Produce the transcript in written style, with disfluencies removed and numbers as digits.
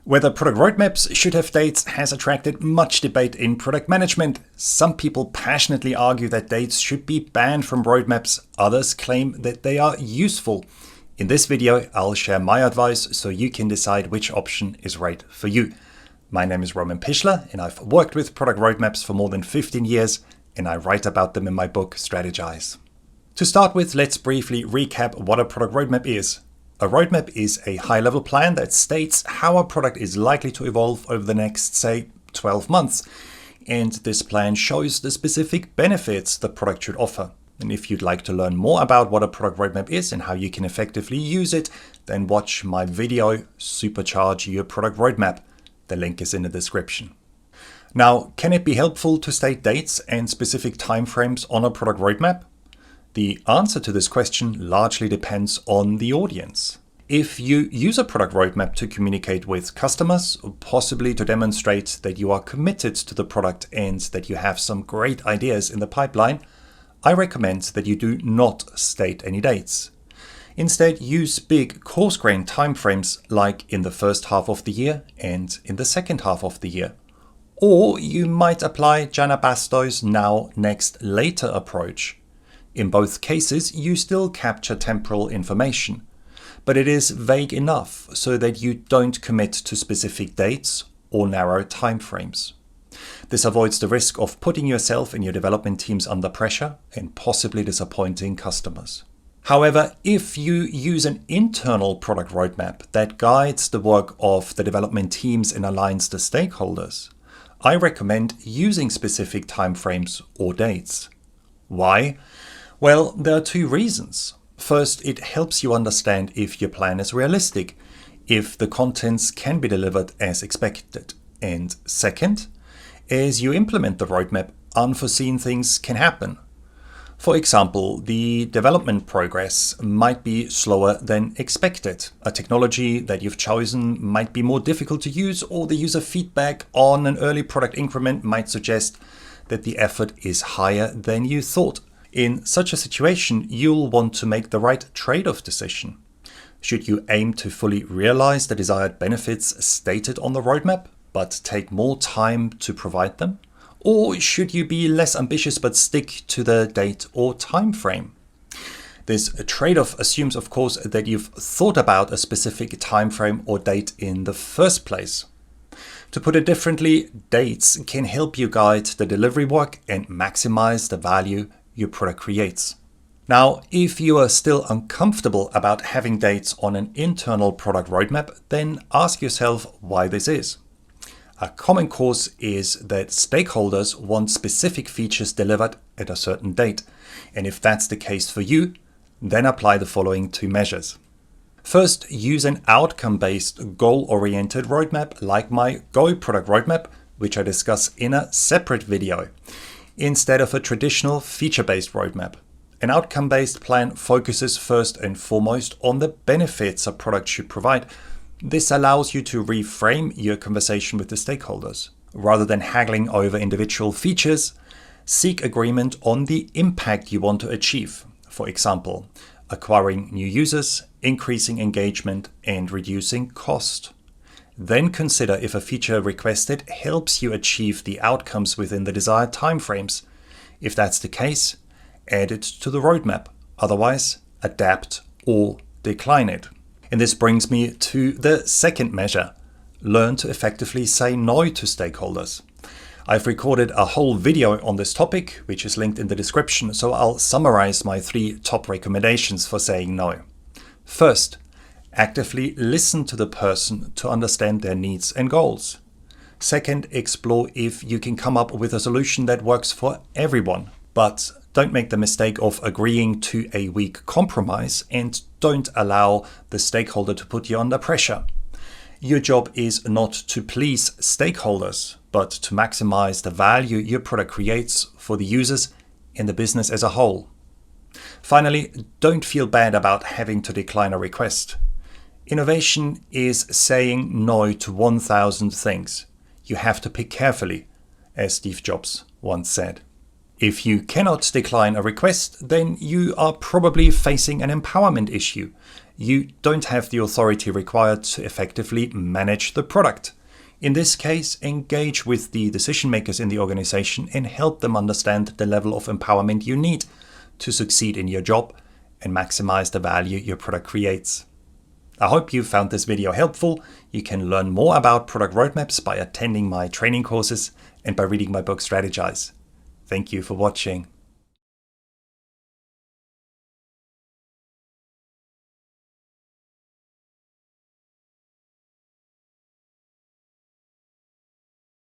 Whether product roadmaps should have dates has attracted much debate in product management. Some people passionately argue that dates should be banned from roadmaps. Others claim that they are useful. In this video, I'll share my advice so you can decide which option is right for you. My name is Roman Pichler and I've worked with product roadmaps for more than 15 years and I write about them in my book Strategize. To start with, let's briefly recap what a product roadmap is. A roadmap is a high-level plan that states how a product is likely to evolve over the next, say, 12 months. And this plan shows the specific benefits the product should offer. And if you'd like to learn more about what a product roadmap is and how you can effectively use it, then watch my video, Supercharge Your Product Roadmap. The link is in the description. Now, can it be helpful to state dates and specific timeframes on a product roadmap? The answer to this question largely depends on the audience. If you use a product roadmap to communicate with customers, or possibly to demonstrate that you are committed to the product and that you have some great ideas in the pipeline, I recommend that you do not state any dates. Instead, use big coarse-grained timeframes like in the first half of the year and in the second half of the year. Or you might apply Jana Basto's now, next, later approach. In both cases, you still capture temporal information, but it is vague enough so that you don't commit to specific dates or narrow timeframes. This avoids the risk of putting yourself and your development teams under pressure and possibly disappointing customers. However, if you use an internal product roadmap that guides the work of the development teams and aligns the stakeholders, I recommend using specific timeframes or dates. Why? Well, there are two reasons. First, it helps you understand if your plan is realistic, if the contents can be delivered as expected. And second, as you implement the roadmap, unforeseen things can happen. For example, the development progress might be slower than expected. A technology that you've chosen might be more difficult to use, or the user feedback on an early product increment might suggest that the effort is higher than you thought. In such a situation, you'll want to make the right trade-off decision. Should you aim to fully realize the desired benefits stated on the roadmap, but take more time to provide them? Or should you be less ambitious but stick to the date or time frame? This trade-off assumes, of course, that you've thought about a specific time frame or date in the first place. To put it differently, dates can help you guide the delivery work and maximize the value your product creates. Now, if you are still uncomfortable about having dates on an internal product roadmap, then ask yourself why this is. A common cause is that stakeholders want specific features delivered at a certain date. And if that's the case for you, then apply the following two measures. First, use an outcome-based, goal-oriented roadmap like my Go product roadmap, which I discuss in a separate video, instead of a traditional feature-based roadmap. An outcome-based plan focuses first and foremost on the benefits a product should provide. This allows you to reframe your conversation with the stakeholders. Rather than haggling over individual features, seek agreement on the impact you want to achieve. For example, acquiring new users, increasing engagement, and reducing cost. Then consider if a feature requested helps you achieve the outcomes within the desired timeframes. If that's the case, add it to the roadmap. Otherwise, adapt or decline it. And this brings me to the second measure. Learn to effectively say no to stakeholders. I've recorded a whole video on this topic, which is linked in the description, so I'll summarize my 3 top recommendations for saying no. First, actively listen to the person to understand their needs and goals. Second, explore if you can come up with a solution that works for everyone. But don't make the mistake of agreeing to a weak compromise and don't allow the stakeholder to put you under pressure. Your job is not to please stakeholders, but to maximize the value your product creates for the users and the business as a whole. Finally, don't feel bad about having to decline a request. Innovation is saying no to 1,000 things. You have to pick carefully, as Steve Jobs once said. If you cannot decline a request, then you are probably facing an empowerment issue. you don't have the authority required to effectively manage the product. In this case, engage with the decision makers in the organization and help them understand the level of empowerment you need to succeed in your job and maximize the value your product creates. I hope you found this video helpful. You can learn more about product roadmaps by attending my training courses and by reading my book Strategize. Thank you for watching.